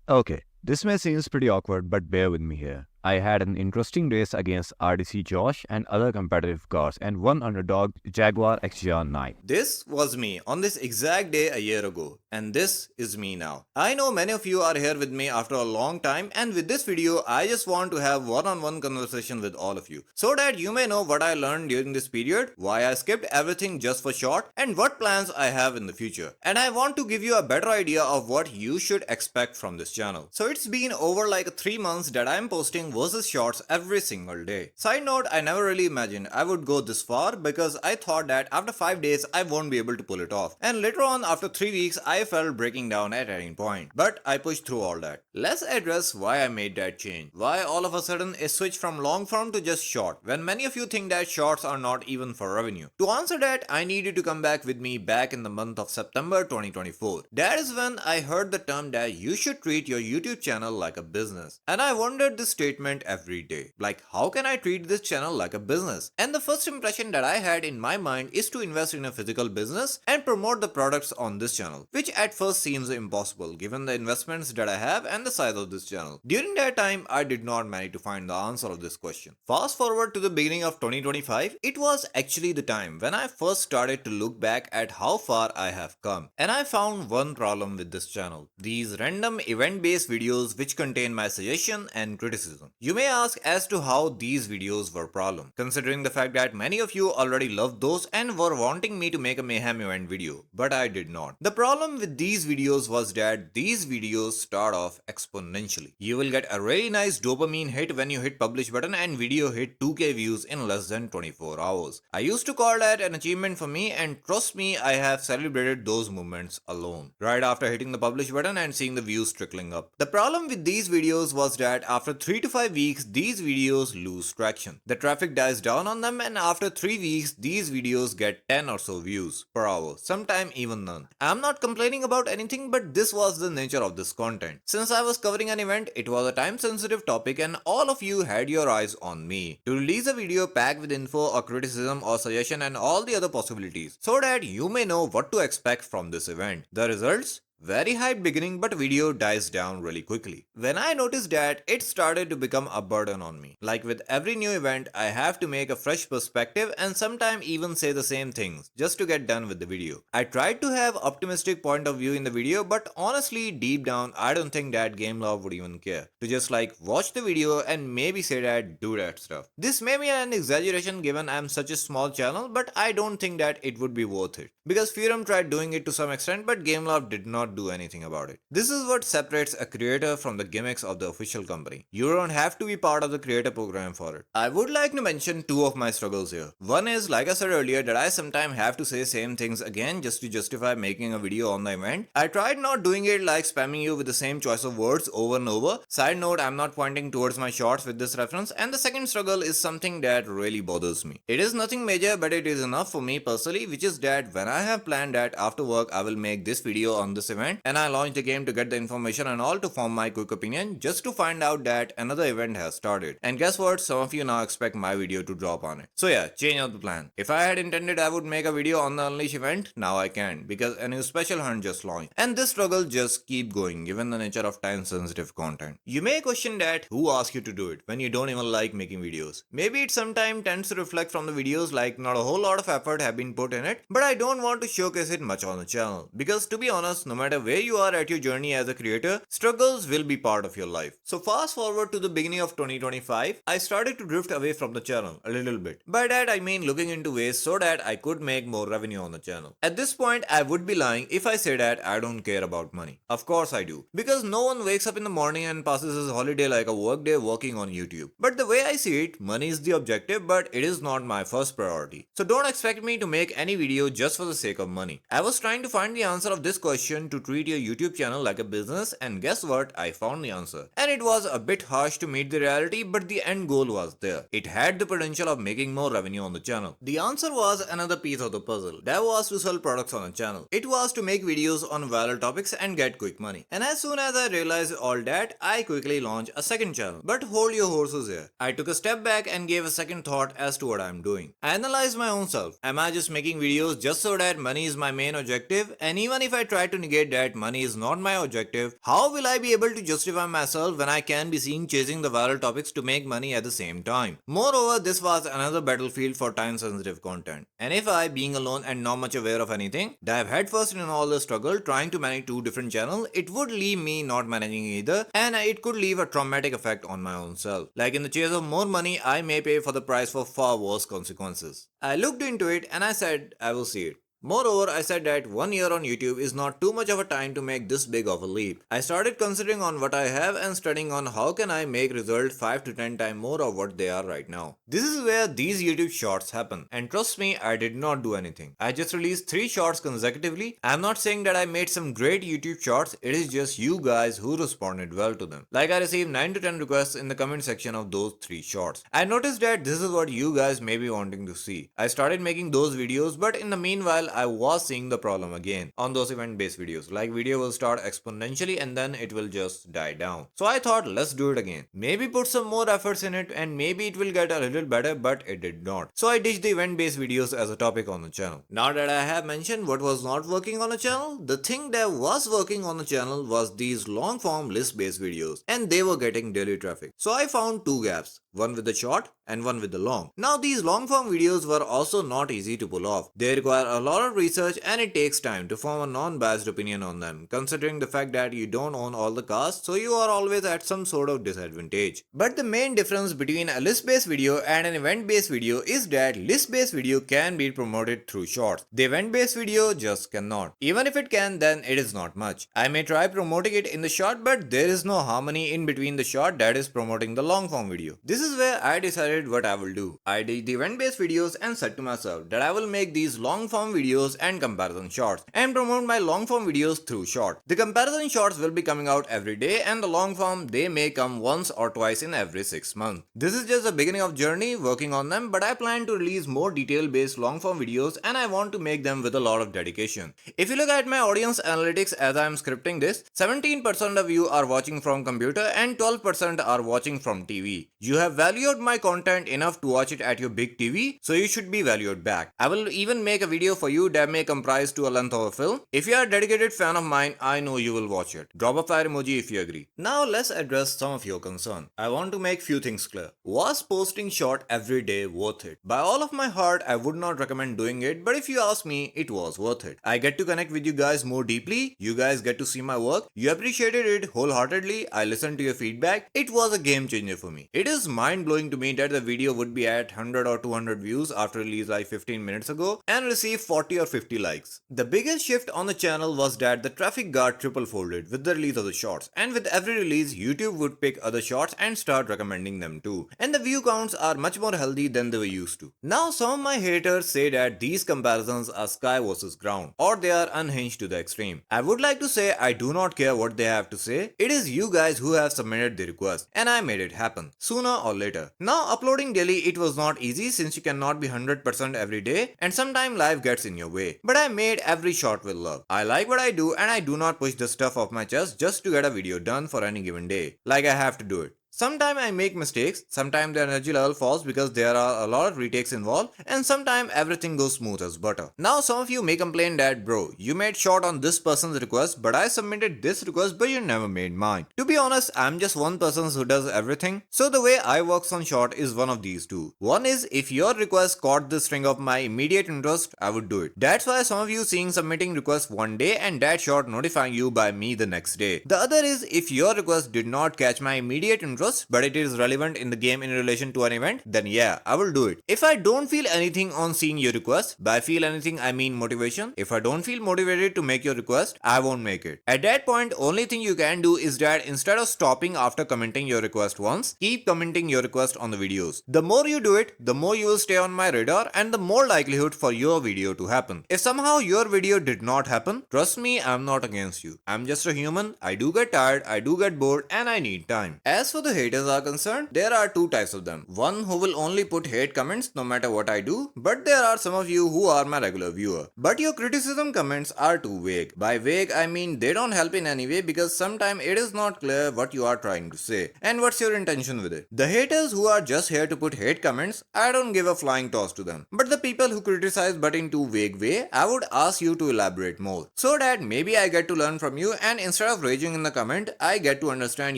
Okay, this may seem pretty awkward, but bear with me here. I had an interesting race against RDC Josh and other competitive cars and one underdog Jaguar XJR9. This was me on this exact day a year ago, and this is me now. I know many of you are here with me after a long time, and with this video, I just want to have one-on-one conversation with all of you, so that you may know what I learned during this period, why I skipped everything just for short, and what plans I have in the future. And I want to give you a better idea of what you should expect from this channel. So it's been over like 3 months that I am posting versus shorts every single day. Side note, I never really imagined I would go this far because I thought that after 5 days I won't be able to pull it off. And later on, after 3 weeks, I felt breaking down at any point. But I pushed through all that. Let's address why I made that change. Why all of a sudden a switch from long form to just short, when many of you think that shorts are not even for revenue. To answer that, I needed to come back with me back in the month of September 2024. That is when I heard the term that you should treat your YouTube channel like a business. And I wondered this statement every day. Like, how can I treat this channel like a business? And the first impression that I had in my mind is to invest in a physical business and promote the products on this channel, which at first seems impossible given the investments that I have and the size of this channel. During that time, I did not manage to find the answer of this question. Fast forward to the beginning of 2025, it was actually the time when I first started to look back at how far I have come. And I found one problem with this channel: these random event-based videos which contain my suggestion and criticism. You may ask as to how these videos were a problem, considering the fact that many of you already loved those and were wanting me to make a mayhem event video, but I did not. The problem with these videos was that these videos start off exponentially. You will get a really nice dopamine hit when you hit publish button and video hit 2k views in less than 24 hours. I used to call that an achievement for me, and trust me, I have celebrated those moments alone, right after hitting the publish button and seeing the views trickling up. The problem with these videos was that after 3 to 5 weeks, these videos lose traction. The traffic dies down on them, and after 3 weeks, these videos get 10 or so views per hour, sometime even none. I'm not complaining about anything, but this was the nature of this content. Since I was covering an event, it was a time sensitive topic and all of you had your eyes on me to release a video packed with info or criticism or suggestion and all the other possibilities, so that you may know what to expect from this event. The results? Very hype beginning, but video dies down really quickly. When I noticed that, it started to become a burden on me. Like with every new event, I have to make a fresh perspective and sometimes even say the same things just to get done with the video. I tried to have optimistic point of view in the video, but honestly, deep down, I don't think that Gamelove would even care. To just like watch the video and maybe say that, do that stuff. This may be an exaggeration given I'm such a small channel, but I don't think that it would be worth it. Because Furum tried doing it to some extent, but Gamelove did not do anything about it. This is what separates a creator from the gimmicks of the official company. You don't have to be part of the creator program for it. I would like to mention two of my struggles here. One is, like I said earlier, that I sometimes have to say same things again just to justify making a video on the event. I tried not doing it like spamming you with the same choice of words over and over. Side note, I'm not pointing towards my shorts with this reference. And the second struggle is something that really bothers me. It is nothing major, but it is enough for me personally, which is that when I have planned that after work I will make this video on this event, and I launched the game to get the information and all to form my quick opinion, just to find out that another event has started. And guess what? Some of you now expect my video to drop on it. So yeah, change of the plan. If I had intended I would make a video on the Unleash event, now I can't, because a new special hunt just launched. And this struggle just keep going given the nature of time sensitive content. You may question that who asked you to do it when you don't even like making videos. Maybe it sometimes tends to reflect from the videos like not a whole lot of effort have been put in it, but I don't want to showcase it much on the channel, because to be honest, no matter where you are at your journey as a creator, struggles will be part of your life. So fast forward to the beginning of 2025, I started to drift away from the channel a little bit. By that I mean looking into ways so that I could make more revenue on the channel. At this point, I would be lying if I say that I don't care about money. Of course I do, because no one wakes up in the morning and passes his holiday like a workday working on YouTube. But the way I see it, money is the objective, but it is not my first priority. So don't expect me to make any video just for the sake of money. I was trying to find the answer of this question, to treat your YouTube channel like a business, and guess what? I found the answer. And it was a bit harsh to meet the reality, but the end goal was there. It had the potential of making more revenue on the channel. The answer was another piece of the puzzle. That was to sell products on the channel. It was to make videos on viral topics and get quick money. And as soon as I realized all that, I quickly launched a second channel. But hold your horses here. I took a step back and gave a second thought as to what I'm doing. I analyzed my own self. Am I just making videos just so that money is my main objective? And even if I try to negate that money is not my objective, how will I be able to justify myself when I can be seen chasing the viral topics to make money at the same time? Moreover, this was another battlefield for time sensitive content. And if I, being alone and not much aware of anything, dive headfirst in all the struggle trying to manage two different channels, it would leave me not managing either, and it could leave a traumatic effect on my own self. Like in the chase of more money, I may pay for the price for far worse consequences. I looked into it and I said, I will see it. Moreover, I said that 1 year on YouTube is not too much of a time to make this big of a leap. I started considering on what I have and studying on how can I make result 5 to 10 times more of what they are right now. This is where these YouTube shorts happen. And trust me, I did not do anything. I just released 3 shorts consecutively. I am not saying that I made some great YouTube shorts, it is just you guys who responded well to them. Like I received 9 to 10 requests in the comment section of those 3 shorts. I noticed that this is what you guys may be wanting to see. I started making those videos, but in the meanwhile I was seeing the problem again on those event based videos. Like video will start exponentially and then it will just die down. So I thought let's do it again. Maybe put some more efforts in it and maybe it will get a little better, but it did not. So I ditched the event based videos as a topic on the channel. Now that I have mentioned what was not working on the channel, the thing that was working on the channel was these long form list based videos and they were getting daily traffic. So I found two gaps. One with the short and one with the long. Now these long form videos were also not easy to pull off. They require a lot of research and it takes time to form a non-biased opinion on them, considering the fact that you don't own all the cast, so you are always at some sort of disadvantage. But the main difference between a list based video and an event based video is that list based video can be promoted through shorts. The event based video just cannot. Even if it can, then it is not much. I may try promoting it in the short, but there is no harmony in between the short that is promoting the long form video. This is where I decided what I will do. I did the event based videos and said to myself that I will make these long form videos and comparison shorts and promote my long form videos through short. The comparison shorts will be coming out every day and the long form they may come once or twice in every 6 months. This is just the beginning of journey working on them, but I plan to release more detail based long form videos and I want to make them with a lot of dedication. If you look at my audience analytics as I am scripting this, 17% of you are watching from computer and 12% are watching from TV. You have valued my content enough to watch it at your big TV, so you should be valued back. I will even make a video for you that may comprise to a length of a film. If you are a dedicated fan of mine, I know you will watch it. Drop a fire emoji if you agree. Now let's address some of your concern. I want to make few things clear. Was posting short every day worth it? By all of my heart, I would not recommend doing it, but if you ask me, it was worth it. I get to connect with you guys more deeply. You guys get to see my work. You appreciated it wholeheartedly. I listened to your feedback. It was a game changer for me. It is mind-blowing to me that the video would be at 100 or 200 views after release like 15 minutes ago and receive 40 or 50 likes. The biggest shift on the channel was that the traffic got triple folded with the release of the shorts, and with every release YouTube would pick other shorts and start recommending them too, and the view counts are much more healthy than they were used to. Now some of my haters say that these comparisons are sky versus ground or they are unhinged to the extreme. I would like to say I do not care what they have to say. It is you guys who have submitted the request and I made it happen sooner or later. Now uploading daily, it was not easy since you cannot be 100% every day and sometimes life gets in your way. But I made every shot with love. I like what I do and I do not push the stuff off my chest just to get a video done for any given day. Like I have to do it. Sometimes I make mistakes, sometimes the energy level falls because there are a lot of retakes involved, and sometimes everything goes smooth as butter. Now some of you may complain that bro, you made short on this person's request but I submitted this request but you never made mine. To be honest, I'm just one person who does everything, so the way I works on short is one of these two. One is if your request caught the string of my immediate interest, I would do it. That's why some of you seeing submitting request one day and that short notifying you by me the next day. The other is if your request did not catch my immediate interest but it is relevant in the game in relation to an event, then yeah, I will do it. If I don't feel anything on seeing your request, by feel anything I mean motivation, if I don't feel motivated to make your request, I won't make it. At that point, only thing you can do is that instead of stopping after commenting your request once, keep commenting your request on the videos. The more you do it, the more you will stay on my radar and the more likelihood for your video to happen. If somehow your video did not happen, trust me, I'm not against you. I'm just a human, I do get tired, I do get bored and I need time. As for the the haters are concerned, there are two types of them. One who will only put hate comments no matter what I do, but there are some of you who are my regular viewer. But your criticism comments are too vague. By vague, I mean they don't help in any way because sometimes it is not clear what you are trying to say and what's your intention with it. The haters who are just here to put hate comments, I don't give a flying toss to them. But the people who criticize but in too vague way, I would ask you to elaborate more so that maybe I get to learn from you, and instead of raging in the comment, I get to understand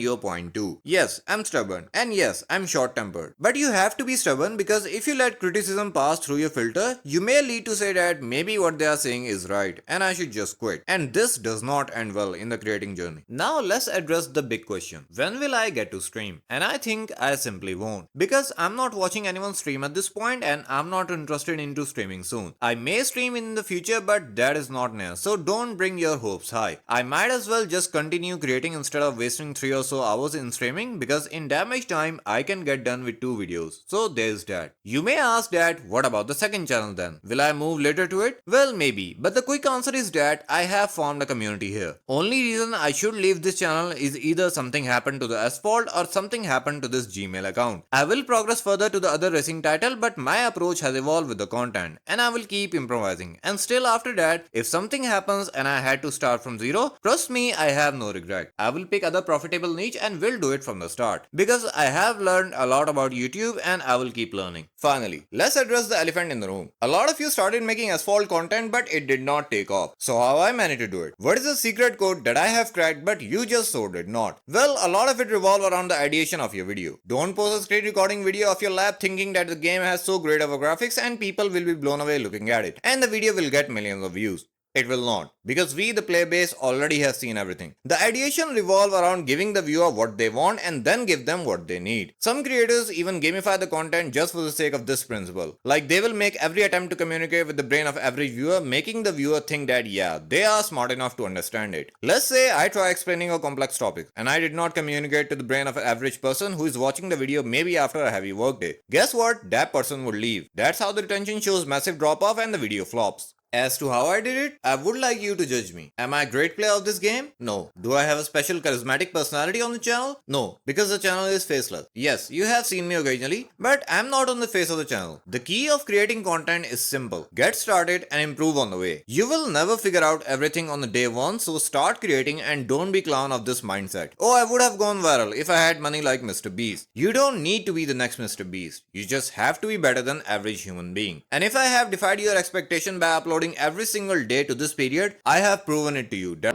your point too. Yes, I'm stubborn, and yes, I'm short-tempered. But you have to be stubborn because if you let criticism pass through your filter, you may lead to say that maybe what they are saying is right and I should just quit. And this does not end well in the creating journey. Now let's address the big question. When will I get to stream? And I think I simply won't, because I'm not watching anyone stream at this point and I'm not interested into streaming soon. I may stream in the future, but that is not near, so don't bring your hopes high. I might as well just continue creating instead of wasting 3 or so hours in streaming, because in that much time I can get done with 2 videos. So there's that. You may ask that, what about the second channel then? Will I move later to it? Well, maybe, but the quick answer is that I have formed a community here. Only reason I should leave this channel is either something happened to the asphalt or something happened to this Gmail account. I will progress further to the other racing title, but my approach has evolved with the content and I will keep improvising. And still after that, if something happens and I had to start from zero, trust me, I have no regret. I will pick other profitable niche and will do it from the start, because I have learned a lot about YouTube and I will keep learning. Finally, let's address the elephant in the room. A lot of you started making asphalt content, but it did not take off. So how I managed to do it? What is the secret code that I have cracked but you just so did not? Well, a lot of it revolves around the ideation of your video. Don't post a screen recording video of your lab thinking that the game has so great of a graphics and people will be blown away looking at it, and the video will get millions of views. It will not, because we the player base already have seen everything. The ideation revolve around giving the viewer what they want and then give them what they need. Some creators even gamify the content just for the sake of this principle. Like they will make every attempt to communicate with the brain of average viewer, making the viewer think that yeah, they are smart enough to understand it. Let's say I try explaining a complex topic and I did not communicate to the brain of an average person who is watching the video maybe after a heavy work day. Guess what? That person would leave. That's how the retention shows massive drop off and the video flops. As to how I did it, I would like you to judge me. Am I a great player of this game? No. Do I have a special charismatic personality on the channel? No, because the channel is faceless. Yes, you have seen me occasionally, but I'm not on the face of the channel. The key of creating content is simple. Get started and improve on the way. You will never figure out everything on the day one, so start creating and don't be clown of this mindset. Oh, I would have gone viral if I had money like Mr. Beast. You don't need to be the next Mr. Beast. You just have to be better than average human being. And if I have defied your expectation by uploading every single day to this period, I have proven it to you that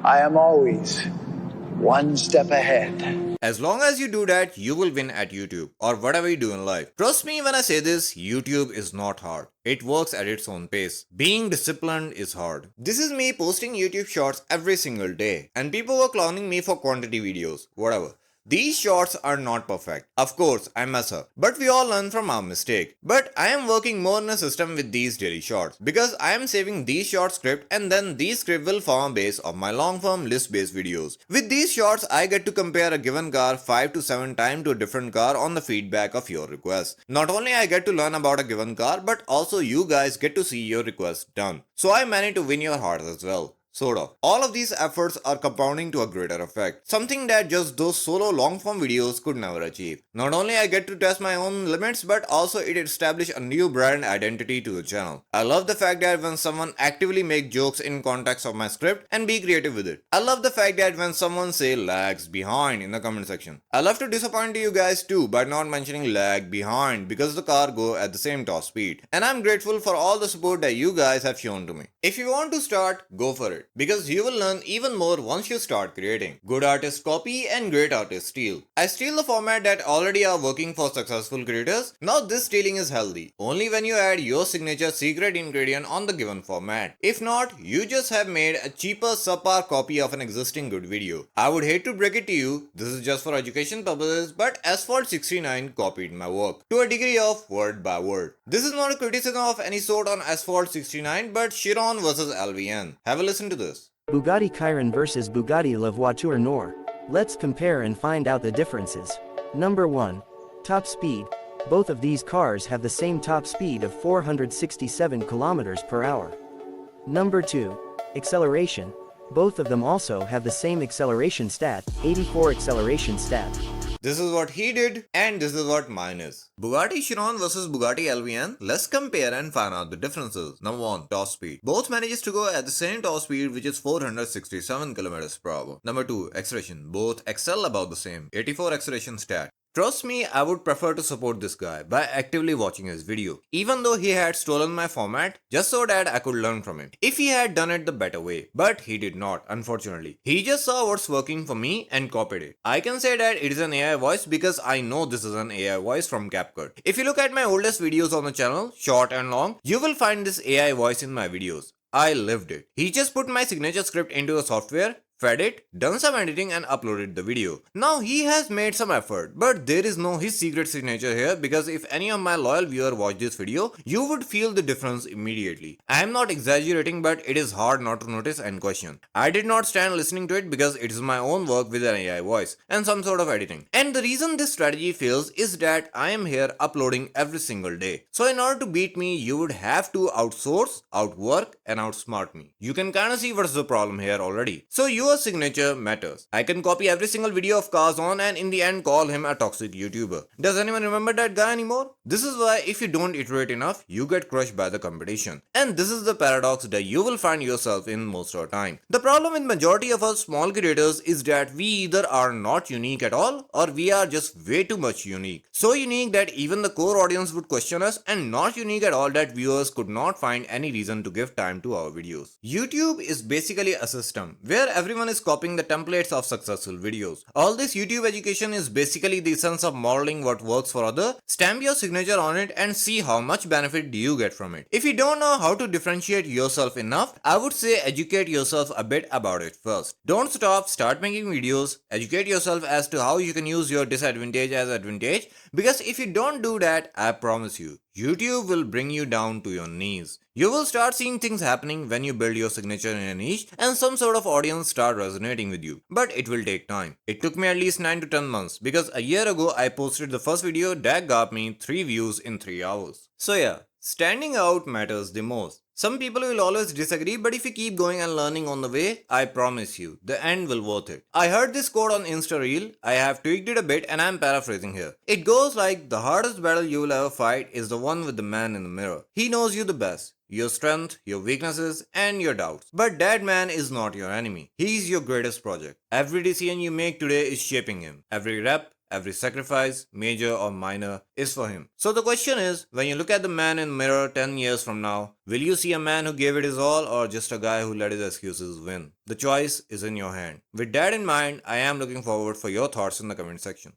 I am always one step ahead. As long as you do that, you will win at YouTube or whatever you do in life. Trust me when I say this, YouTube is not hard. It works at its own pace. Being disciplined is hard. This is me posting YouTube shorts every single day, and people were clowning me for quantity videos, whatever. These shorts are not perfect. Of course, I mess up, but we all learn from our mistake. But I am working more in a system with these daily shorts, because I am saving these short script and then these script will form a base of my long form list based videos. With these shorts, I get to compare a given car 5 to 7 times to a different car on the feedback of your request. Not only I get to learn about a given car, but also you guys get to see your request done. So I managed to win your hearts as well. Sort of. All of these efforts are compounding to a greater effect, something that just those solo long form videos could never achieve. Not only I get to test my own limits, but also it establishes a new brand identity to the channel. I love the fact that when someone actively make jokes in context of my script and be creative with it. I love the fact that when someone say lags behind in the comment section. I love to disappoint you guys too by not mentioning lag behind because the car go at the same top speed. And I'm grateful for all the support that you guys have shown to me. If you want to start, go for it. Because you will learn even more once you start creating. Good artists copy and great artists steal. I steal the format that already are working for successful creators. Now this stealing is healthy. Only when you add your signature secret ingredient on the given format. If not, you just have made a cheaper subpar copy of an existing good video. I would hate to break it to you, this is just for education purposes, but Asphalt69 copied my work to a degree of word by word. This is not a criticism of any sort on Asphalt69, but Chiron versus LVN. Have a listen to this. Bugatti Chiron versus Bugatti La Voiture Noire. Let's compare and find out the differences. Number 1. Top speed. Both of these cars have the same top speed of 467 km per hour. Number 2. Acceleration. Both of them also have the same acceleration stat, 84 acceleration stat. this is what he did, and this is what mine is. Bugatti Chiron versus Bugatti LVN. Let's compare and find out the differences. Number 1. Top speed. Both manages to go at the same top speed, which is 467 km per hour. Number 2. Acceleration. Both excel about the same, 84 acceleration stat. Trust me, I would prefer to support this guy by actively watching his video, even though he had stolen my format just so that I could learn from him, if he had done it the better way. But he did not, unfortunately. He just saw what's working for me and copied it. I can say that it is an AI voice because I know this is an AI voice from CapCut. If you look at my oldest videos on the channel, short and long, you will find this AI voice in my videos. I lived it. He just put my signature script into a software, fed it, done some editing and uploaded the video. Now he has made some effort, but there is no his secret signature here, because if any of my loyal viewer watch this video, you would feel the difference immediately. I am not exaggerating, but it is hard not to notice and question. I did not stand listening to it because it is my own work with an AI voice and some sort of editing. And the reason this strategy fails is that I am here uploading every single day. So in order to beat me, you would have to outsource, outwork and outsmart me. You can kinda see what's the problem here already. So your signature matters. I can copy every single video of Kazon and in the end call him a toxic YouTuber. Does anyone remember that guy anymore? This is why if you don't iterate enough, you get crushed by the competition. And this is the paradox that you will find yourself in most of the time. The problem with majority of us small creators is that we either are not unique at all or we are just way too much unique. So unique that even the core audience would question us, and not unique at all that viewers could not find any reason to give time to our videos. YouTube is basically a system where everyone is copying the templates of successful videos. All this YouTube education is basically the sense of modeling what works for others, stamp your signature on it and see how much benefit do you get from it. If you don't know how to differentiate yourself enough, I would say educate yourself a bit about it first. Don't stop, start making videos, educate yourself as to how you can use your disadvantage as advantage, because if you don't do that, I promise you, YouTube will bring you down to your knees. You will start seeing things happening when you build your signature in a niche and some sort of audience start resonating with you. But it will take time. It took me at least 9 to 10 months because a year ago I posted the first video that got me 3 views in 3 hours. So yeah, standing out matters the most. Some people will always disagree, but if you keep going and learning on the way, I promise you, the end will worth it. I heard this quote on Insta Reel. I have tweaked it a bit and I am paraphrasing here. It goes like, the hardest battle you will ever fight is the one with the man in the mirror. He knows you the best. Your strength, your weaknesses, and your doubts. But that man is not your enemy. He is your greatest project. Every decision you make today is shaping him. Every rep, every sacrifice, major or minor, is for him. So the question is, when you look at the man in the mirror 10 years from now, will you see a man who gave it his all or just a guy who let his excuses win? The choice is in your hand. With that in mind, I am looking forward for your thoughts in the comment section.